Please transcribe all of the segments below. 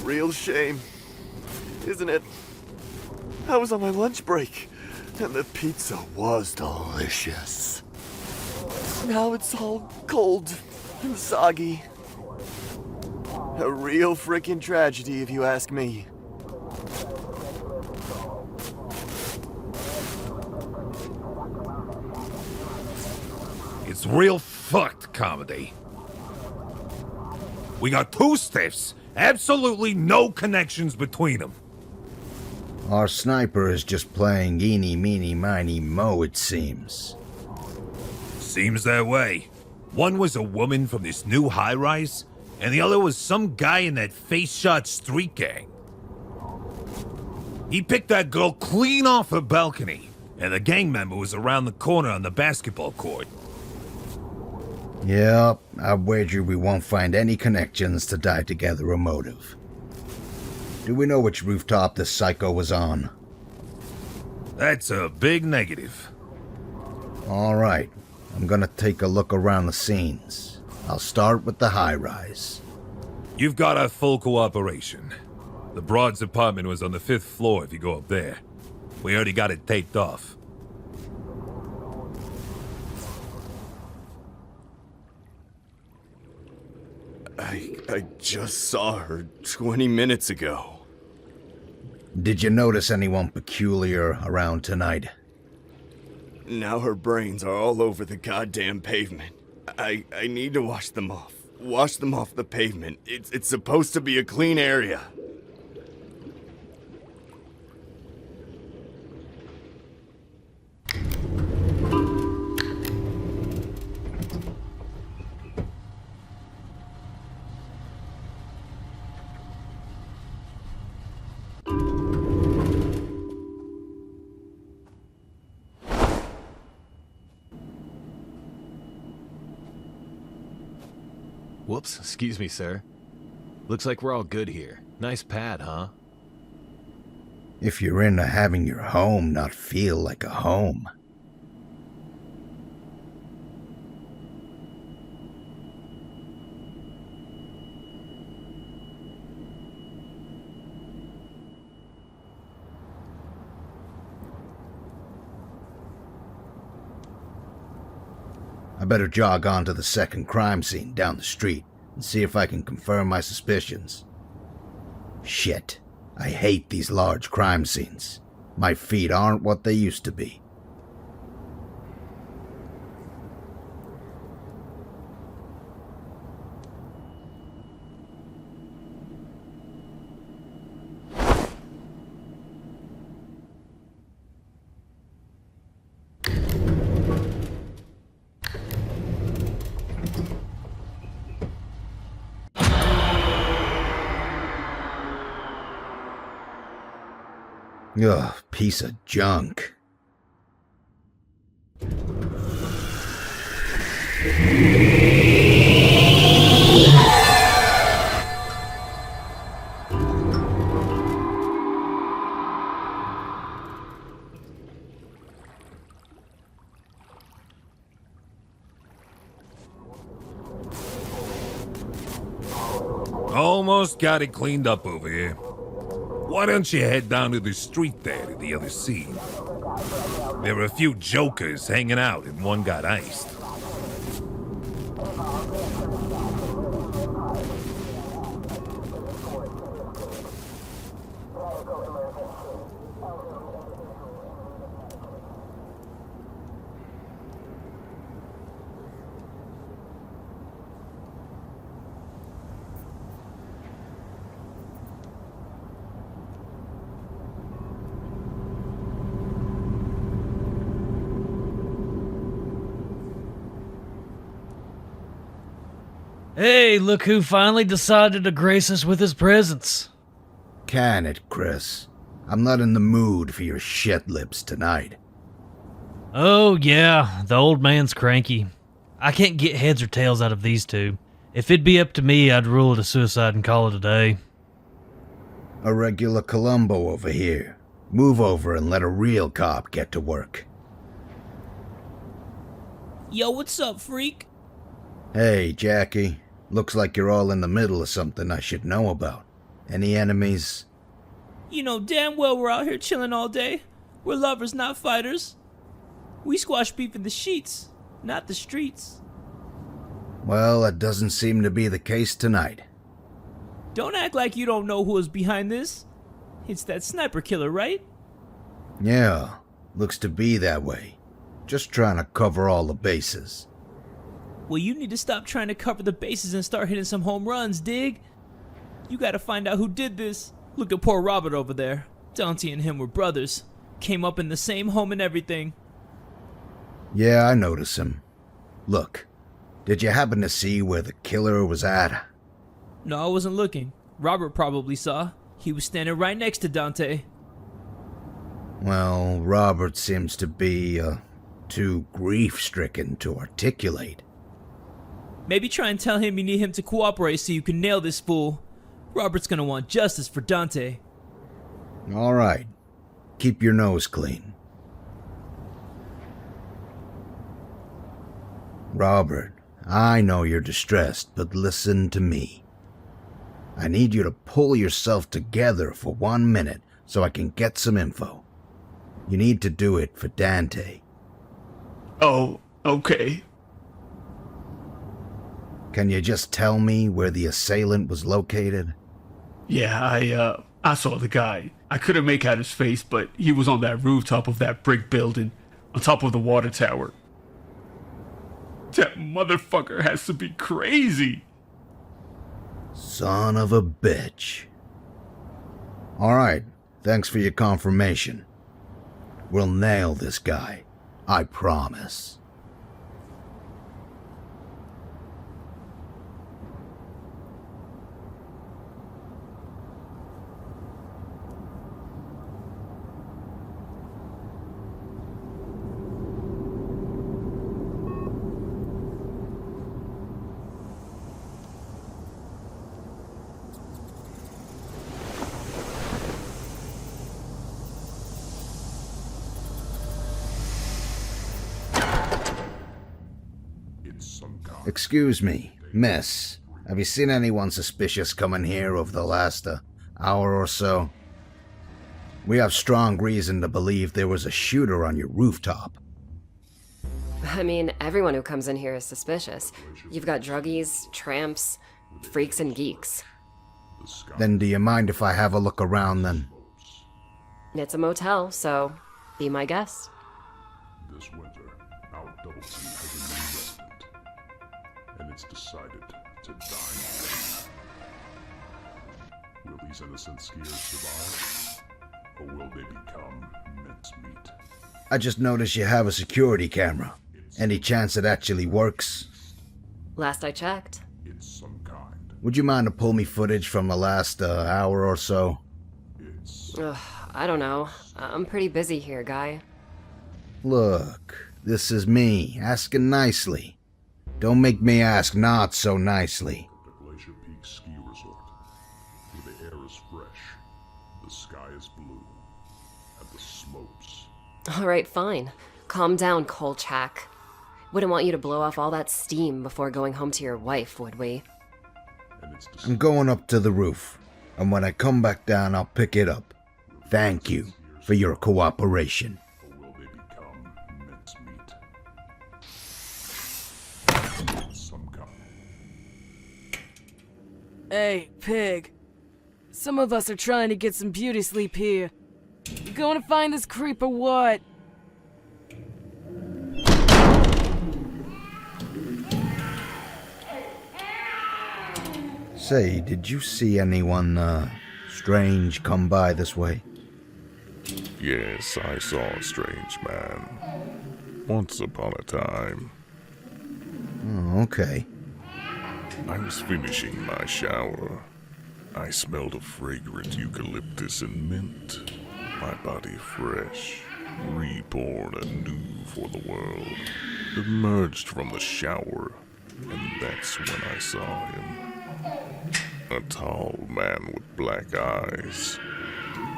real shame, isn't it? I was on my lunch break, and the pizza was delicious. Now it's all cold and soggy. A real frickin' tragedy, if you ask me. It's real fucked comedy. We got two stiffs, absolutely no connections between them. Our sniper is just playing eeny, meeny, miny, mo, it seems. Seems that way. One was a woman from this new high-rise, and the other was some guy in that face-shot street gang. He picked that girl clean off her balcony, and the gang member was around the corner on the basketball court. Yep, I wager we won't find any connections to tie together a motive. Do we know which rooftop this psycho was on? That's a big negative. Alright, I'm gonna take a look around the scenes. I'll start with the high-rise. You've got our full cooperation. The Broad's apartment was on the 5th floor if you go up there. We already got it taped off. I just saw her 20 minutes ago. Did you notice anyone peculiar around tonight? Now her brains are all over the goddamn pavement. I need to wash them off. Wash them off the pavement. It's supposed to be a clean area. Whoops, excuse me, sir. Looks like we're all good here. Nice pad, huh? If you're into having your home not feel like a home. I better jog on to the second crime scene down the street and see if I can confirm my suspicions. Shit, I hate these large crime scenes. My feet aren't what they used to be. Ugh, piece of junk. Almost got it cleaned up over here. Why don't you head down to the street there to the other scene? There were a few jokers hanging out and one got iced. Hey, look who finally decided to grace us with his presence. Can it, Chris? I'm not in the mood for your shit lips tonight. Oh, yeah, the old man's cranky. I can't get heads or tails out of these two. If it'd be up to me, I'd rule it a suicide and call it a day. A regular Columbo over here. Move over and let a real cop get to work. Yo, what's up, freak? Hey, Jackie. Looks like you're all in the middle of something I should know about. Any enemies? You know damn well we're out here chilling all day. We're lovers, not fighters. We squash beef in the sheets, not the streets. Well, that doesn't seem to be the case tonight. Don't act like you don't know who is behind this. It's that sniper killer, right? Yeah, looks to be that way. Just trying to cover all the bases. Well, you need to stop trying to cover the bases and start hitting some home runs, dig? You gotta find out who did this. Look at poor Robert over there. Dante and him were brothers. Came up in the same home and everything. Yeah, I notice him. Look, did you happen to see where the killer was at? No, I wasn't looking. Robert probably saw. He was standing right next to Dante. Well, Robert seems to be, too grief-stricken to articulate. Maybe try and tell him you need him to cooperate so you can nail this fool. Robert's gonna want justice for Dante. All right. Keep your nose clean. Robert, I know you're distressed, but listen to me. I need you to pull yourself together for 1 minute so I can get some info. You need to do it for Dante. Oh, okay. Can you just tell me where the assailant was located? Yeah, I saw the guy. I couldn't make out his face, but he was on that rooftop of that brick building, on top of the water tower. That motherfucker has to be crazy. Son of a bitch. All right, thanks for your confirmation. We'll nail this guy, I promise. Excuse me, miss. Have you seen anyone suspicious coming here over the last hour or so? We have strong reason to believe there was a shooter on your rooftop. I mean, everyone who comes in here is suspicious. You've got druggies, tramps, freaks, and geeks. Then do you mind if I have a look around then? It's a motel, so be my guest. This winter, our double team has a new resident, and it's decided to dine. Will these innocent skiers survive, or will they become mincemeat? I just noticed you have a security camera. Any chance it actually works? Last I checked. It's some kind. Would you mind to pull me footage from the last hour or so? Ugh, I don't know. I'm pretty busy here, guy. Look, this is me, asking nicely. Don't make me ask not so nicely. The Glacier Peak Ski Resort, where the air is fresh, the sky is blue, and the slopes. Alright, fine. Calm down, Kolchak. Wouldn't want you to blow off all that steam before going home to your wife, would we? I'm going up to the roof, and when I come back down, I'll pick it up. Thank you for your cooperation. Or will they become mincemeat? Some kind. Hey, pig. Some of us are trying to get some beauty sleep here. You going to find this creep or what? Say, did you see anyone, strange come by this way? Yes, I saw a strange man. Once upon a time. Oh, okay. I was finishing my shower. I smelled a fragrant eucalyptus and mint. My body fresh, reborn anew for the world. Emerged from the shower, and that's when I saw him. A tall man with black eyes,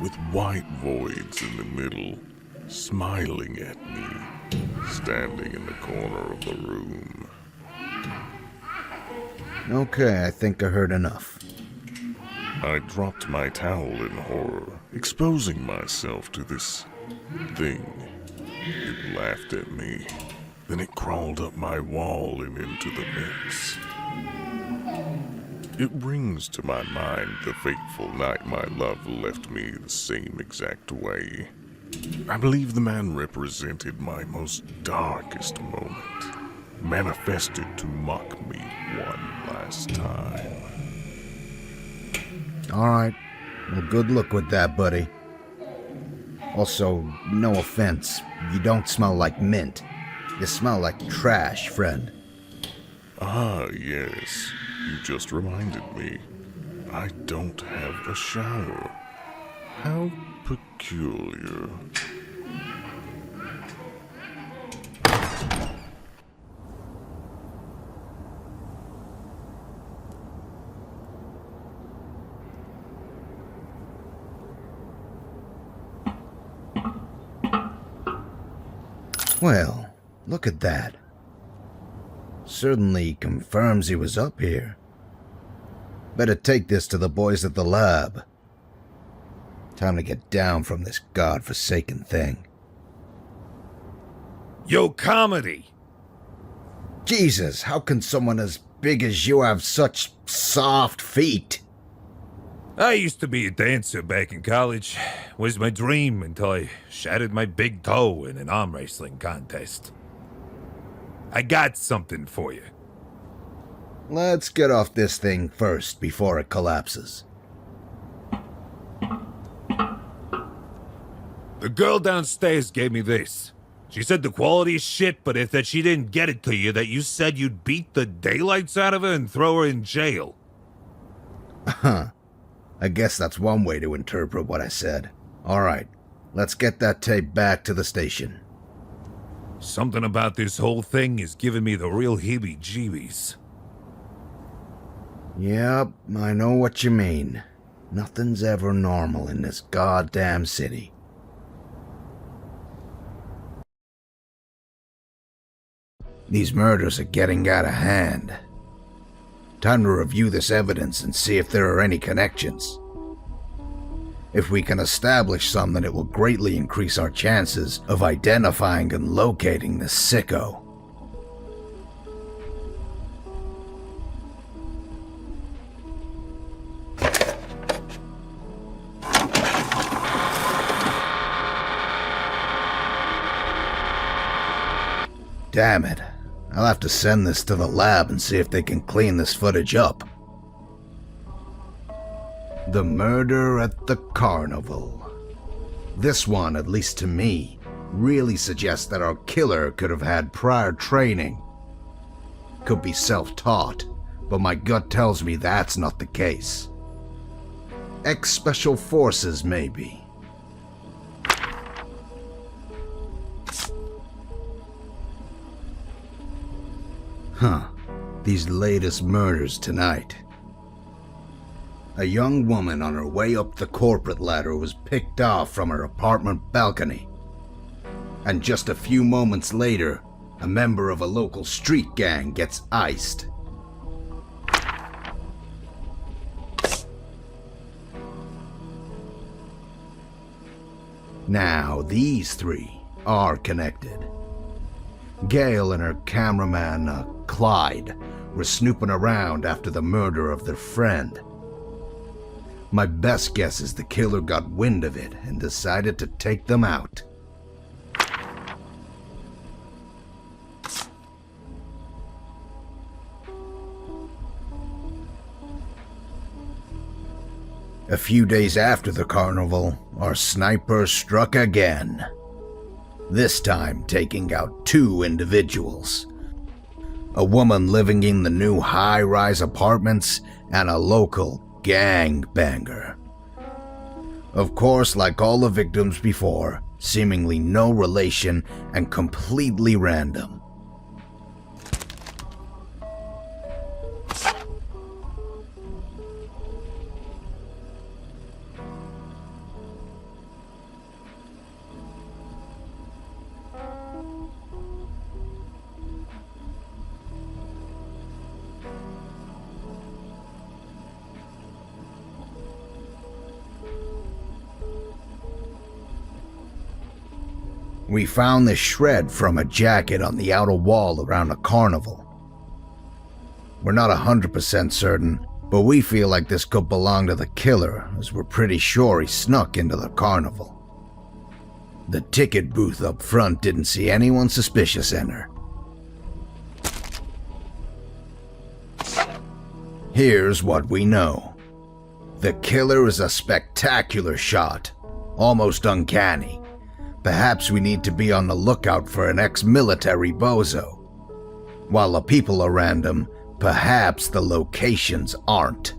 with white voids in the middle, smiling at me, standing in the corner of the room. Okay, I think I heard enough. I dropped my towel in horror, exposing myself to this thing. It laughed at me. Then it crawled up my wall and into the vents. It brings to my mind the fateful night my love left me the same exact way. I believe the man represented my most darkest moment, manifested to mock me one last time. Alright. Well, good luck with that, buddy. Also, no offense, you don't smell like mint. You smell like trash, friend. Ah, yes. You just reminded me. I don't have a shower. How peculiar. Well, look at that. Certainly confirms he was up here. Better take this to the boys at the lab. Time to get down from this godforsaken thing. Yo, comedy! Jesus, how can someone as big as you have such soft feet? I used to be a dancer back in college. Was my dream until I shattered my big toe in an arm wrestling contest. I got something for you. Let's get off this thing first before it collapses. The girl downstairs gave me this. She said the quality is shit, but if that she didn't get it to you, that you said you'd beat the daylights out of her and throw her in jail. Huh. I guess that's one way to interpret what I said. Alright, let's get that tape back to the station. Something about this whole thing is giving me the real heebie-jeebies. Yep, I know what you mean. Nothing's ever normal in this goddamn city. These murders are getting out of hand. Time to review this evidence and see if there are any connections. If we can establish some, then it will greatly increase our chances of identifying and locating this sicko. Damn it. I'll have to send this to the lab and see if they can clean this footage up. The murder at the carnival. This one, at least to me, really suggests that our killer could have had prior training. Could be self-taught, but my gut tells me that's not the case. Ex-Special Forces, maybe. Huh. These latest murders tonight. A young woman on her way up the corporate ladder was picked off from her apartment balcony. And just a few moments later, a member of a local street gang gets iced. Now, these three are connected. Gail and her cameraman, Clyde, were snooping around after the murder of their friend. My best guess is the killer got wind of it and decided to take them out. A few days after the carnival, our sniper struck again. This time taking out two individuals. A woman living in the new high-rise apartments and a local gangbanger. Of course, like all the victims before, seemingly no relation and completely random. We found this shred from a jacket on the outer wall around a carnival. We're not 100% certain, but we feel like this could belong to the killer, as we're pretty sure he snuck into the carnival. The ticket booth up front didn't see anyone suspicious enter. Here's what we know. The killer is a spectacular shot, almost uncanny. Perhaps we need to be on the lookout for an ex-military bozo. While the people are random, perhaps the locations aren't.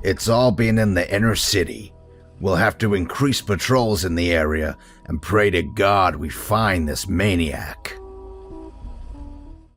It's all been in the inner city. We'll have to increase patrols in the area and pray to God we find this maniac.